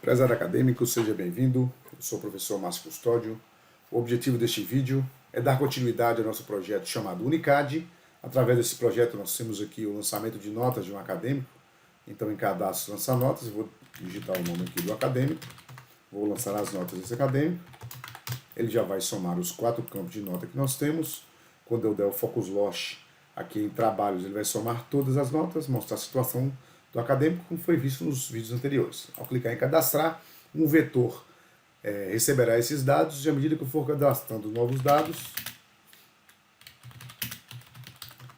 Prezado acadêmico, seja bem-vindo. Eu sou o professor Márcio Custódio. O objetivo deste vídeo é dar continuidade ao nosso projeto chamado Unicad. Através desse projeto nós temos aqui o lançamento de notas de um acadêmico. Então em cadastro lançar notas, eu vou digitar o nome aqui do acadêmico. Vou lançar as notas desse acadêmico. Ele já vai somar os 4 campos de nota que nós temos. Quando eu der o Focus Loss aqui em trabalhos, ele vai somar todas as notas, mostrar a situação do acadêmico, como foi visto nos vídeos anteriores. Ao clicar em cadastrar, um vetor receberá esses dados e à medida que eu for cadastrando novos dados,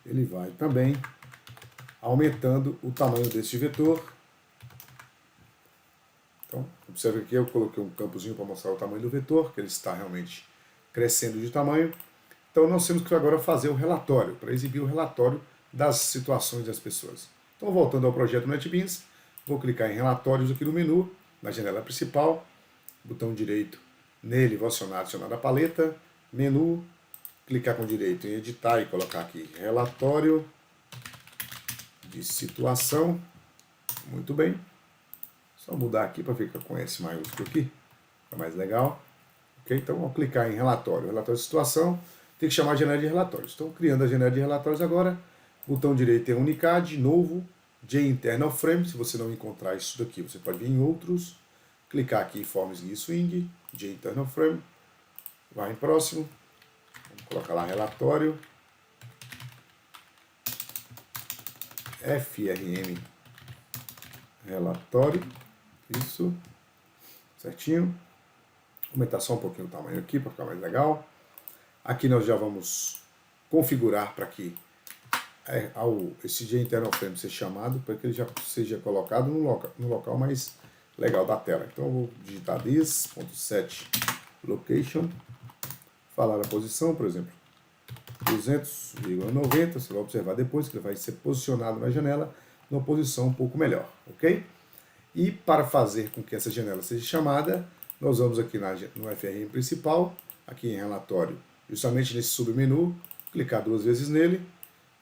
ele vai também aumentando o tamanho deste vetor. Então, observe que eu coloquei um campozinho para mostrar o tamanho do vetor, que ele está realmente crescendo de tamanho. Então, nós temos que agora fazer o relatório, para exibir o relatório das situações das pessoas. Então, voltando ao projeto NetBeans, vou clicar em relatórios aqui no menu, na janela principal, botão direito nele, vou adicionar a paleta, menu, clicar com direito em editar e colocar aqui relatório de situação. Muito bem. Só mudar aqui para ficar com S maiúsculo aqui, fica mais legal. Ok? Então, ao clicar em relatório de situação, tem que chamar a janela de relatórios. Então, criando a janela de relatórios agora, botão direito em Unicad, novo, J-Internal Frame. Se você não encontrar isso daqui, você pode vir em outros. Clicar aqui em Forms e Swing, J-Internal Frame. Vai em próximo. Vamos colocar lá relatório. FRM relatório. Isso. Certinho. Aumentar só um pouquinho o tamanho aqui para ficar mais legal. Aqui nós já vamos configurar para que esse J-Internal Frame ser chamado, para que ele já seja colocado no local mais legal da tela. Então eu vou digitar this.set location, falar a posição, por exemplo, 200,90, você vai observar depois que ele vai ser posicionado na janela numa posição um pouco melhor, ok? E para fazer com que essa janela seja chamada, nós vamos aqui no FRM principal, aqui em relatório, justamente nesse submenu, clicar 2 vezes nele,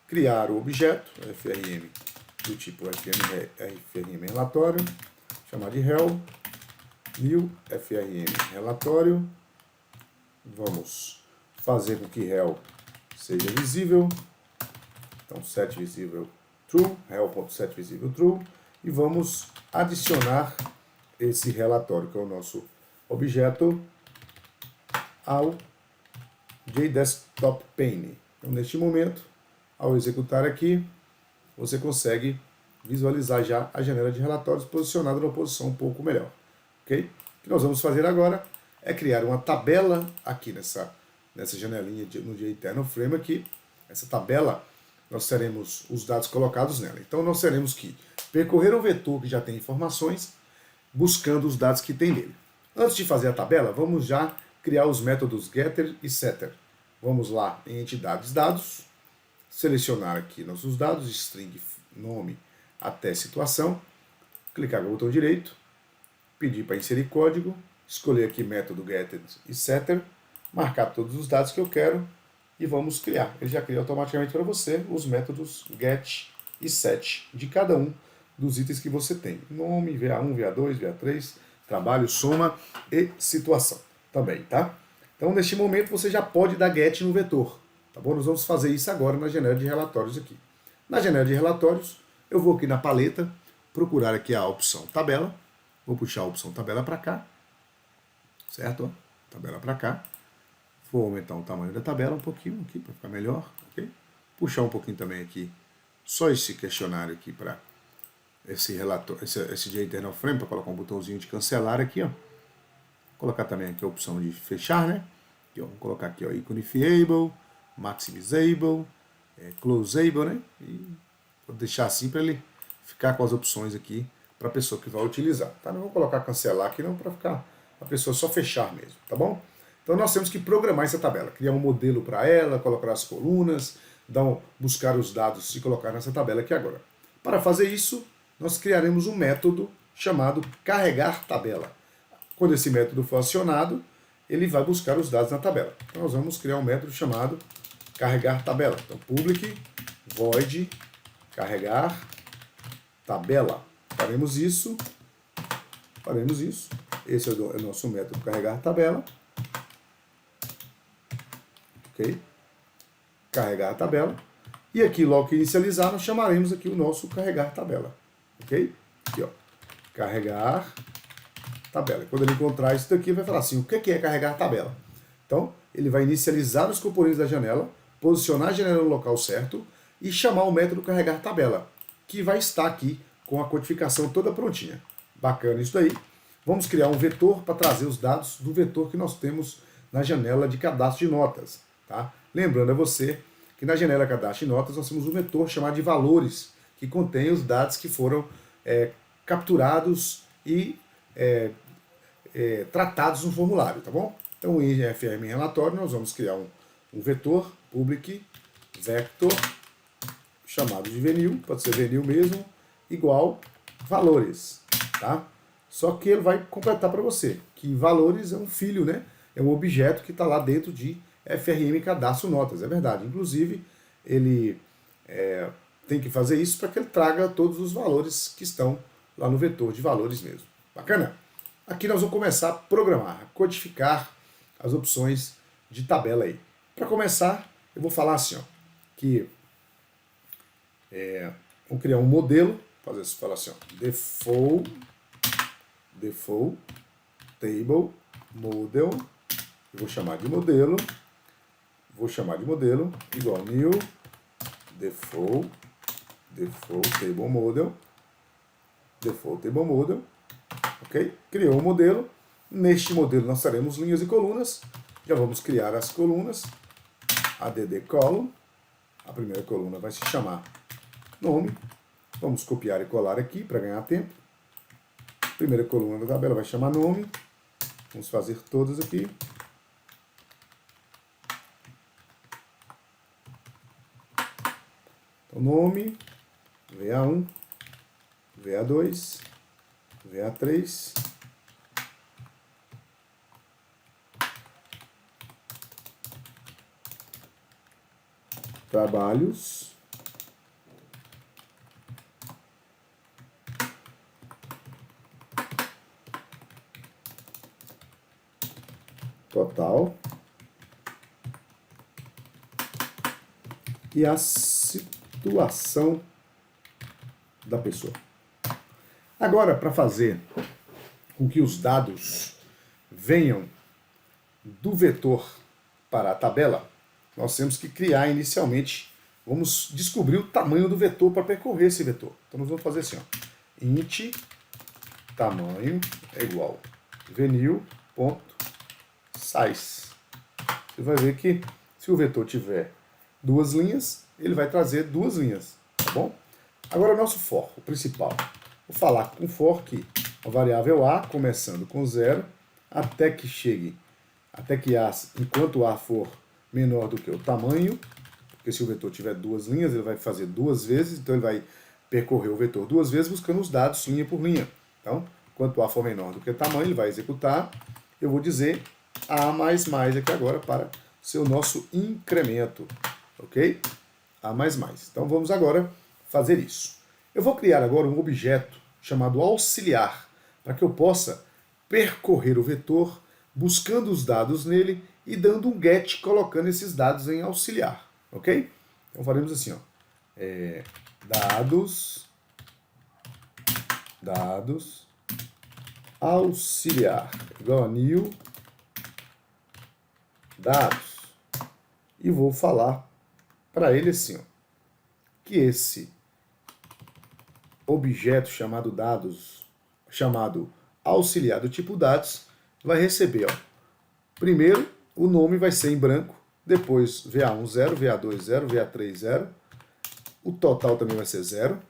criar o objeto, FRM, do tipo FRM relatório, chamar de Hell, new FRM relatório, vamos fazer com que Hell seja visível, então set visível true, Hell.set visível true, e vamos adicionar esse relatório, que é o nosso objeto, ao JDesktop Pane. Então, neste momento, ao executar aqui, você consegue visualizar já a janela de relatórios posicionada numa posição um pouco melhor. Ok? O que nós vamos fazer agora é criar uma tabela aqui nessa janelinha no J-Internal Frame aqui. Essa tabela, nós teremos os dados colocados nela. Então, nós teremos que percorrer um vetor que já tem informações, buscando os dados que tem nele. Antes de fazer a tabela, vamos já criar os métodos getter e setter. Vamos lá em entidades dados, selecionar aqui nossos dados, string, nome até situação, clicar no botão direito, pedir para inserir código, escolher aqui método getter e setter, marcar todos os dados que eu quero e vamos criar. Ele já cria automaticamente para você os métodos get e set de cada um dos itens que você tem. Nome, VA1, VA2, VA3, trabalho, soma e situação também, tá? Então, neste momento, você já pode dar get no vetor, tá bom? Nós vamos fazer isso agora na janela de relatórios aqui. Na janela de relatórios, eu vou aqui na paleta, procurar aqui a opção tabela, vou puxar a opção tabela para cá, certo? Tabela para cá. Vou aumentar o tamanho da tabela um pouquinho aqui, para ficar melhor, ok? Puxar um pouquinho também aqui, só esse questionário aqui para esse relatório, esse J-Internal Frame, para colocar um botãozinho de cancelar aqui, ó. Colocar também aqui a opção de fechar, né? Aqui, ó, vamos colocar aqui, ó, Iconifyable, Maximizable, Closeable, né? E vou deixar assim para ele ficar com as opções aqui para a pessoa que vai utilizar, tá? Não vou colocar cancelar aqui não, para ficar a pessoa só fechar mesmo, tá bom? Então nós temos que programar essa tabela, criar um modelo para ela, colocar as colunas, buscar os dados e colocar nessa tabela aqui agora. Para fazer isso, nós criaremos um método chamado carregar tabela. Quando esse método for acionado, ele vai buscar os dados na tabela. Então nós vamos criar um método chamado carregar tabela. Então public void carregar tabela. Faremos isso faremos isso. Esse é o nosso método carregar tabela. Ok? Carregar a tabela. E aqui, logo que inicializar, nós chamaremos aqui o nosso carregar tabela. Ok? Aqui, ó. Carregar tabela. Quando ele encontrar isso daqui, ele vai falar assim, o que é carregar tabela? Então, ele vai inicializar os componentes da janela, posicionar a janela no local certo e chamar o método carregar tabela, que vai estar aqui com a codificação toda prontinha. Bacana isso daí. Vamos criar um vetor para trazer os dados do vetor que nós temos na janela de cadastro de notas. Tá? Lembrando a você que na janela cadastro de notas nós temos um vetor chamado de valores, que contém os dados que foram capturados e tratados no formulário, tá bom? Então, em FRM relatório, nós vamos criar um vetor public vector chamado de venil, pode ser venil mesmo, igual valores, tá? Só que ele vai completar para você que valores é um filho, né? É um objeto que está lá dentro de FRM cadastro notas, é verdade. Inclusive, ele tem que fazer isso para que ele traga todos os valores que estão lá no vetor de valores mesmo. Bacana? Aqui nós vamos começar a programar, a codificar as opções de tabela aí. Para começar, eu vou falar assim, ó, que vamos criar um modelo, falar assim, ó, default table model, eu vou chamar de modelo, igual new default table model, ok? Criou um modelo. Neste modelo nós teremos linhas e colunas. Já vamos criar as colunas. Add column. A primeira coluna vai se chamar nome. Vamos copiar e colar aqui para ganhar tempo. Primeira coluna da tabela vai chamar nome. Vamos fazer todas aqui. Então, nome, VA1, VA2, VA3, trabalhos, total e a situação da pessoa. Agora, para fazer com que os dados venham do vetor para a tabela, nós temos que criar inicialmente, vamos descobrir o tamanho do vetor para percorrer esse vetor. Então nós vamos fazer assim, ó, int tamanho é igual venil.size. Você vai ver que se o vetor tiver duas linhas, ele vai trazer duas linhas, tá bom? Agora o nosso for, o principal. Vou falar com for que a variável a, começando com 0, até que chegue, enquanto a for menor do que o tamanho, porque se o vetor tiver duas linhas, ele vai fazer duas vezes, então ele vai percorrer o vetor duas vezes, buscando os dados linha por linha. Então, enquanto a for menor do que o tamanho, ele vai executar. Eu vou dizer a mais aqui agora para ser o nosso incremento, ok? A mais. Então, vamos agora fazer isso. Eu vou criar agora um objeto chamado auxiliar, para que eu possa percorrer o vetor, buscando os dados nele e dando um get, colocando esses dados em auxiliar, ok? Então faremos assim, ó, dados auxiliar, igual a new dados. E vou falar para ele assim, ó, que esse objeto chamado dados, chamado auxiliar do tipo dados, vai receber, ó, primeiro o nome vai ser em branco, depois VA1 0, VA2 0, VA3 0, o total também vai ser 0,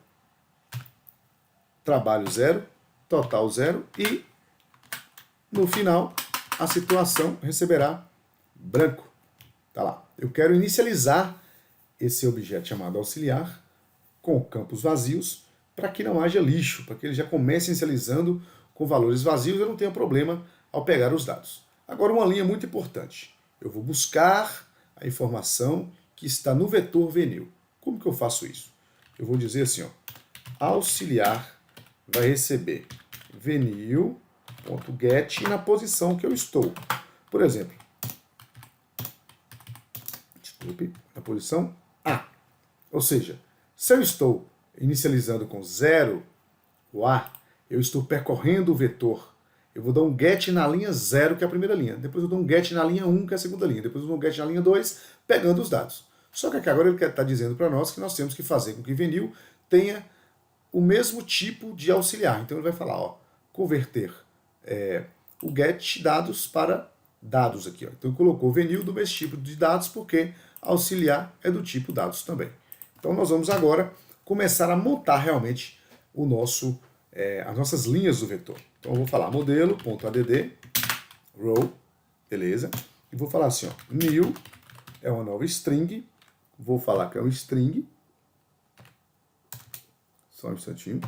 trabalho 0, total 0 e no final a situação receberá branco. Tá lá. Eu quero inicializar esse objeto chamado auxiliar com campos vazios para que não haja lixo, para que ele já comece inicializando com valores vazios e eu não tenha problema ao pegar os dados. Agora uma linha muito importante. Eu vou buscar a informação que está no vetor venil. Como que eu faço isso? Eu vou dizer assim, ó, auxiliar vai receber venil .get e na posição que eu estou. Por exemplo, na posição A. Ou seja, se eu estou inicializando com 0, o A, eu estou percorrendo o vetor. Eu vou dar um get na linha 0, que é a primeira linha. Depois eu dou um get na linha 1, que é a segunda linha. Depois eu dou um get na linha 2, pegando os dados. Só que aqui agora ele está dizendo para nós que nós temos que fazer com que Venil tenha o mesmo tipo de auxiliar. Então ele vai falar, ó, converter o get dados para dados aqui. Ó. Então colocou Venil do mesmo tipo de dados, porque auxiliar é do tipo dados também. Então nós vamos agora começar a montar realmente o nosso, as nossas linhas do vetor. Então eu vou falar modelo.add, row, beleza? E vou falar assim, ó, new é uma nova string, vou falar que é um string, só um instantinho.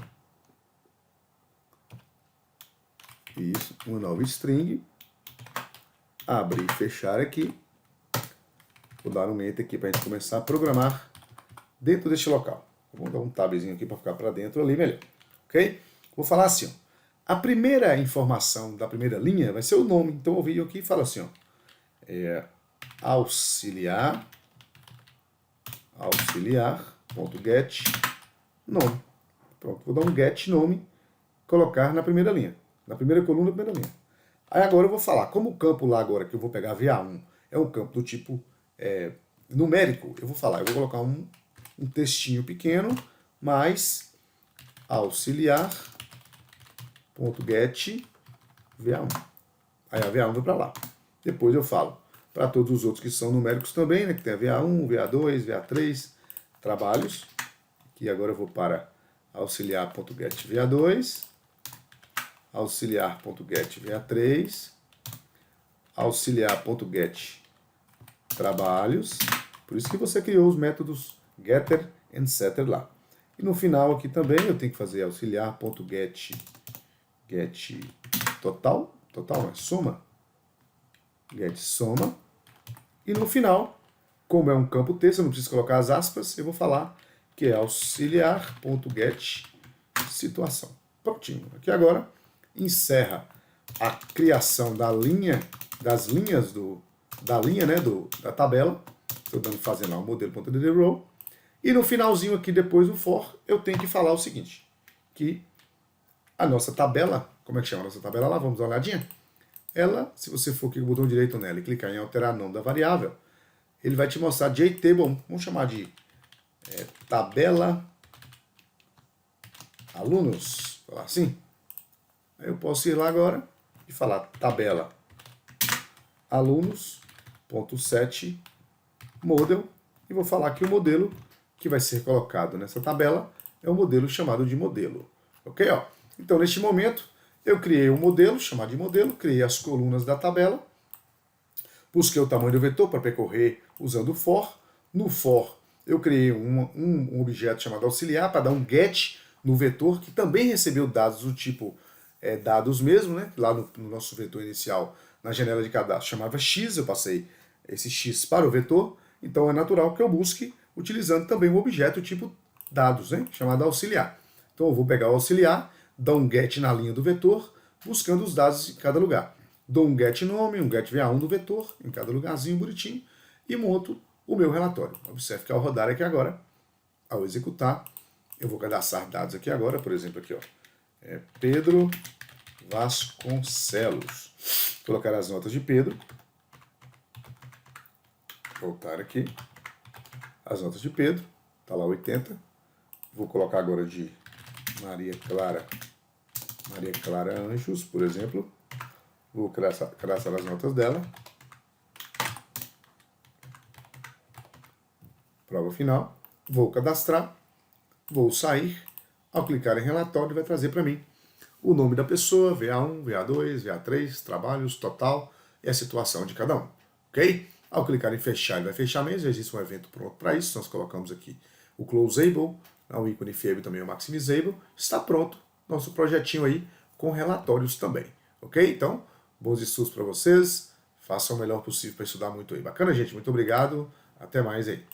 Isso, uma nova string, abrir e fechar aqui. Vou dar um enter aqui para a gente começar a programar dentro deste local. Vamos dar um tabzinho aqui para ficar para dentro ali melhor. Ok? Vou falar assim, ó. A primeira informação da primeira linha vai ser o nome. Então eu venho aqui e falo assim, ó. Auxiliar.get nome. Pronto, vou dar um get nome, colocar na primeira linha. Na primeira coluna, primeira linha. Aí agora eu vou falar, como o campo lá agora que eu vou pegar VA1 é um campo do tipo numérico, eu vou falar, eu vou colocar um textinho pequeno, mais auxiliar.get VA1. Aí a VA1 vai para lá. Depois eu falo para todos os outros que são numéricos também, né, que tem a VA1, VA2, VA3, trabalhos. Que agora eu vou para auxiliar.get VA2, auxiliar.get VA3, auxiliar.get trabalhos. Por isso que você criou os métodos getter e setter lá. E no final aqui também eu tenho que fazer auxiliar.get total não é soma, get soma. E no final, como é um campo texto, eu não preciso colocar as aspas, eu vou falar que é auxiliar.get situação. Prontinho. Aqui agora encerra a criação da linha, das linhas da tabela. Estou fazendo lá o modelo.add row. E no finalzinho aqui, depois do for, eu tenho que falar o seguinte, que a nossa tabela, como é que chama a nossa tabela lá? Vamos dar uma olhadinha? Ela, se você for aqui com o botão direito nela e clicar em alterar nome da variável, ele vai te mostrar JTable, vamos chamar de tabela alunos, falar assim. Aí eu posso ir lá agora e falar tabela alunos.set model e vou falar que o modelo que vai ser colocado nessa tabela é um modelo chamado de modelo. Ok? Ó. Então, neste momento, eu criei um modelo, chamado de modelo, criei as colunas da tabela, busquei o tamanho do vetor para percorrer usando o for. No for, eu criei um objeto chamado auxiliar para dar um get no vetor, que também recebeu dados do tipo dados mesmo, né? Lá no nosso vetor inicial, na janela de cadastro, chamava x, eu passei esse x para o vetor, então é natural que eu busque utilizando também um objeto tipo dados, né? Chamado auxiliar. Então eu vou pegar o auxiliar, dar um get na linha do vetor, buscando os dados em cada lugar. Dou um get nome, um get VA1 do vetor, em cada lugarzinho bonitinho, e monto o meu relatório. Observe que ao rodar aqui agora, ao executar, eu vou cadastrar dados aqui agora, por exemplo, aqui, ó, Pedro Vasconcelos. Vou colocar as notas de Pedro. Voltar aqui. As notas de Pedro. Está lá 80. Vou colocar agora de Maria Clara Anjos, por exemplo. Vou cadastrar as notas dela. Prova final. Vou cadastrar. Vou sair. Ao clicar em relatório, vai trazer para mim o nome da pessoa, VA1, VA2, VA3, trabalhos, total e a situação de cada um. Ok? Ao clicar em fechar, ele vai fechar mesmo. Existe um evento pronto para isso. Nós colocamos aqui o Closable, o ícone Fable também o Maximizable. Está pronto nosso projetinho aí com relatórios também. Ok? Então, bons estudos para vocês. Façam o melhor possível para estudar muito aí. Bacana, gente? Muito obrigado. Até mais aí.